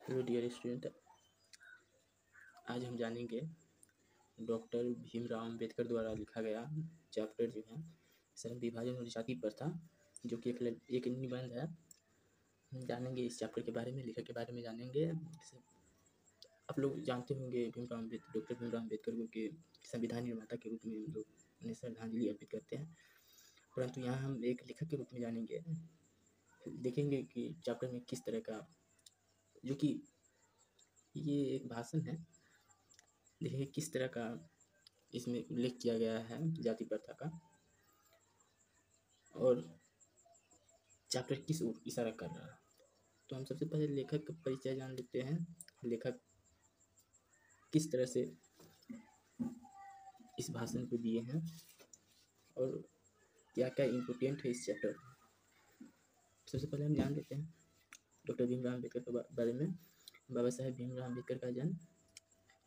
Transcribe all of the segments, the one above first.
Hello dear student, आज हम जानेंगे डॉक्टर भीमराव अंबेडकर द्वारा लिखा गया चैप्टर जो है श्रम विभाजन और जाति प्रथा, जो कि एक निबंध है। हम जानेंगे इस चैप्टर के बारे में, लेखक के बारे में जानेंगे। आप लोग जानते होंगे डॉक्टर भीमराव अंबेडकर को कि संविधान निर्माता के रूप में हम लोग उन्हें श्रद्धांजलि अर्पित करते हैं, परंतु यहाँ हम एक लेखक के रूप में जानेंगे। देखेंगे कि चैप्टर में किस तरह का, जो कि ये एक भाषण है, देखिए किस तरह का इसमें उल्लेख किया गया है जाति प्रथा का, और चैप्टर किस ओर इशारा कर रहा है। तो हम सबसे पहले लेखक का परिचय जान लेते हैं। लेखक किस तरह से इस भाषण को दिए हैं और क्या क्या इम्पोर्टेंट है इस चैप्टर में। सबसे पहले हम जान लेते हैं डॉक्टर भीमराव अम्बेडकर के बारे में। बाबा साहेब भीमराव अम्बेडकर का जन्म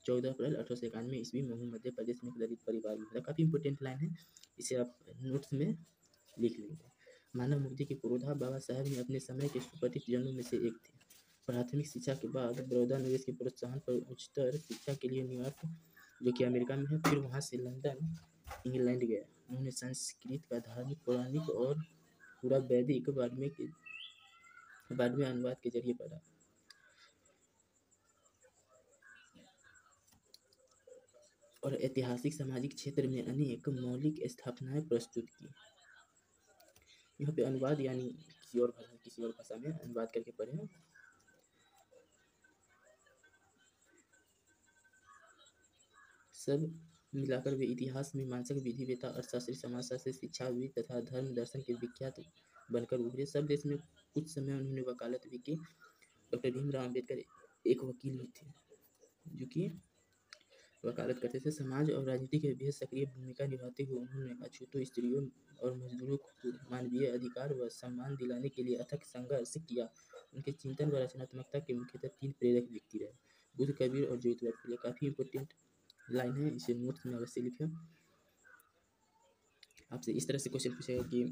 14 अप्रैल 1891 ईस्वी महू मध्य प्रदेश में एक दलित परिवार में हुआ। काफ़ी इंपॉर्टेंट लाइन है, इसे आप नोट्स में लिख लेंगे। मानव मुक्ति के पुरोधा बाबा साहेब ने अपने समय के सुप्रसिद्ध जनों में से एक थे। प्राथमिक शिक्षा के बाद बड़ौदा निवेश के प्रोत्साहन पर उच्चतर शिक्षा के लिए न्यूयॉर्क, जो कि अमेरिका में है, फिर वहाँ से लंदन, इंग्लैंड गया। उन्होंने संस्कृत का धार्मिक, पौराणिक और पूरा वैदिक बाद में अनुवाद के जरिए पढ़ा। और ऐतिहासिक सामाजिक क्षेत्र में अनेक मौलिक स्थापनाएं प्रस्तुत की। यहाँ पे अनुवाद यानी किसी और भाषा में अनुवाद करके पढ़े। सब मिलाकर वे इतिहास, मीमांसक, विधिवेत्ता, अर्थशास्त्री, समाजशास्त्री, शिक्षाविद तथा धर्म दर्शन के विख्यात बनकर उभरे। सब देश में कुछ समय उन्होंने वकालत भी की। डॉक्टर भीमराव अम्बेडकर एक वकील भी थे, जो कि वकालत करते थे। समाज और राजनीति के बेहद सक्रिय भूमिका निभाते हुए उन्होंने अछूतों, स्त्रियों और मजदूरों को मानवीय अधिकार व सम्मान दिलाने के लिए अथक संघर्ष किया। उनके चिंतन व रचनात्मकता के मुख्यतः 3 प्रेरक व्यक्ति रहे: बुद्ध, कबीर और ज्योतिबा फुले। काफ़ी इंपॉर्टेंट लाइन है, इसे नोट्स में अवश्य लिखें। आपसे इस तरह से क्वेश्चन पूछेगा कि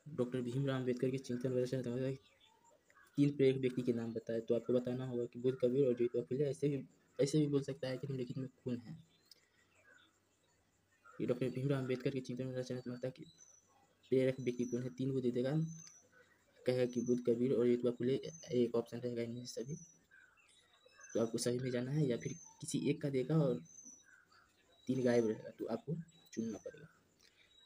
डॉक्टर भीमराव अम्बेडकर के चिंतन व रचनात्मकता 3 प्रेरक व्यक्ति के नाम बताए, तो आपको बताना होगा कि बुद्ध, कबीर और ज्योतिबा फुले। ऐसे भी बोल सकता है कि निम्नलिखित में कौन है। कि डॉक्टर भीमराव अम्बेडकर के चिंतन व रचनात्मकता के प्रेरक व्यक्ति कौन है, 3 को दे देगा। कहेगा कि बुद्ध, कबीर और ज्योतिबा फुले, एक ऑप्शन रहेगा इनमें से सभी। तो आपको सही में जाना है, या फिर किसी एक का देगा और 3 गायब रहेगा, तो आपको चुनना पड़ेगा।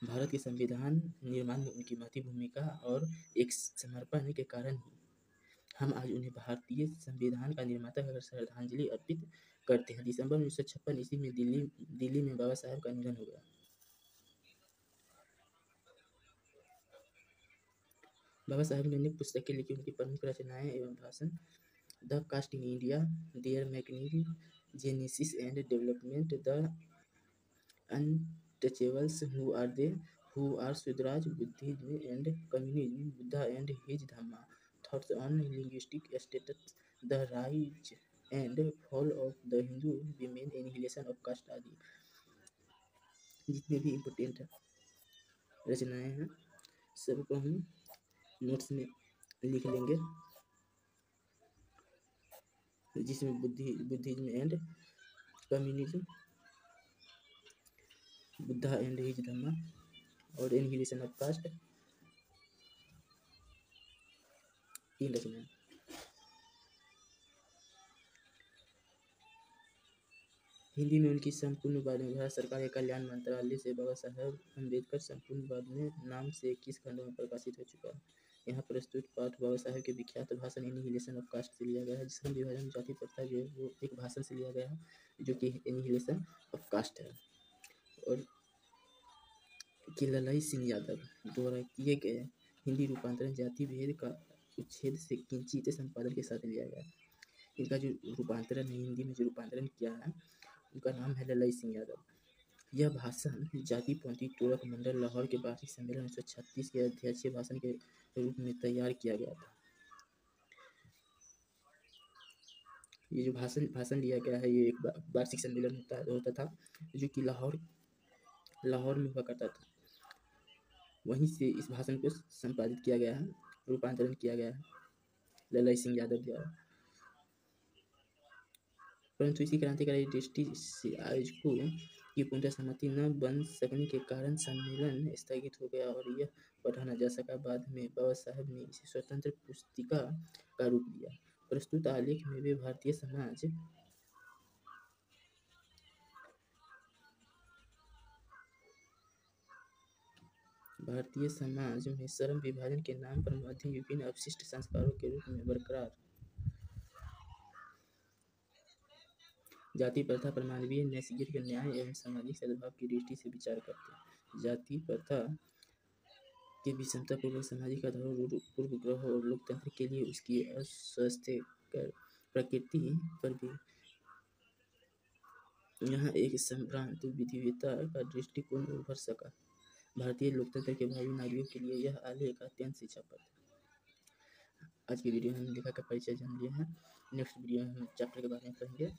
भारत के संविधान निर्माण में उनकी महती भूमिका और एक समर्पण के कारण ही हम आज उन्हें भारतीय संविधान का निर्माता कर श्रद्धांजलि अर्पित करते हैं। दिसंबर 1956 ईस्वी में दिल्ली में बाबा साहब का निधन हो गया। बाबा साहब ने अनेक पुस्तकें लिखी। उनकी प्रमुख रचनाएं एवं भाषण: the caste in India, their mechanism, genesis and development, the untouchables, who are they, who are Swaraj, Buddhism and communism, Buddha and his Dhamma, thoughts on linguistic states, the rise and fall of the Hindu women, annihilation of caste आदि। जितने भी important रचनाएं हैं सबको हम notes में लिख लेंगे, जिसमें Buddhism and communism, Buddha and his Dhamma और एनिहिलेशन ऑफ कास्ट, 3 रचनाएं। हिंदी में उनकी संपूर्ण बाद में भारत सरकार के कल्याण मंत्रालय से बाबा साहब अम्बेडकर संपूर्ण बाद में नाम से 21 खंडों में प्रकाशित हो चुका है। यहाँ प्रस्तुत पाठ बाबा साहब के विख्यात भाषण एनिहिलेशन ऑफ कास्ट से लिया गया है। श्रम विभाजन जाति प्रथा जो है वो एक भाषण से लिया गया है, जो कि एनिहिलेशन ऑफ कास्ट है, और कि ललाई सिंह यादव द्वारा किए गए हिंदी रूपांतरण जाति भेद का उच्छेद से किंचित संपादन के साथ लिया गया। इनका जो रूपांतरण है, हिंदी में जो रूपांतरण किया है, उनका नाम है ललाई सिंह यादव। यह भाषण जाति पंथी टोरक मंडल लाहौर के वार्षिक सम्मेलन 1936 के अध्यक्षीय भाषण के रूप में तैयार किया गया था। ये जो भाषण लिया गया है, ये एक वार्षिक सम्मेलन होता था, जो कि लाहौर में हुआ करता था। वहीं से इस भाषण को संपादित किया गया है, रूपांतरण किया गया है। ललाई सिंह यादव द्वारा। परंतु इसी क्रांतिकारी दृष्टि से आज को की पूर्णतः सहमति न बन सकने के कारण सम्मेलन स्थगित हो गया और यह पढ़ा न जा सका। बाद में बाबा साहब ने इसे स्वतंत्र पुस्तिका का रूप दिया। प्रस्तुत आलेख में वे भारतीय समाज में श्रम विभाजन के नाम पर मध्ययुगीन अवशिष्ट संस्कारों के रूप में बरकरार जाति प्रथा पर मानवीय नैसर्गिक न्याय एवं सामाजिक सद्भाव की दृष्टि से विचार करते हैं। जाति प्रथा के विषमता पूर्वक सामाजिक आधारों, पूर्वग्रह और लोकतंत्र के लिए उसकी अस्वास्थ्यकर प्रकृति पर भी यहाँ एक संभ्रांत विधिवेता का दृष्टिकोण उभर सका। भारतीय लोकतंत्र के भावी नागरिकों के लिए यह आलेख अत्यंत शिक्षाप्रद है। आज की वीडियो में हम लेखक का परिचय जान लिया है। नेक्स्ट वीडियो में हम चैप्टर के बारे में पढ़ेंगे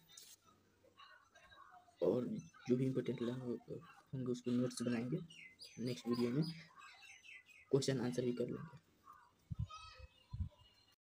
और जो भी इम्पोर्टेंट होंगे उसको नोट्स बनाएंगे। नेक्स्ट वीडियो में क्वेश्चन आंसर भी कर लेंगे।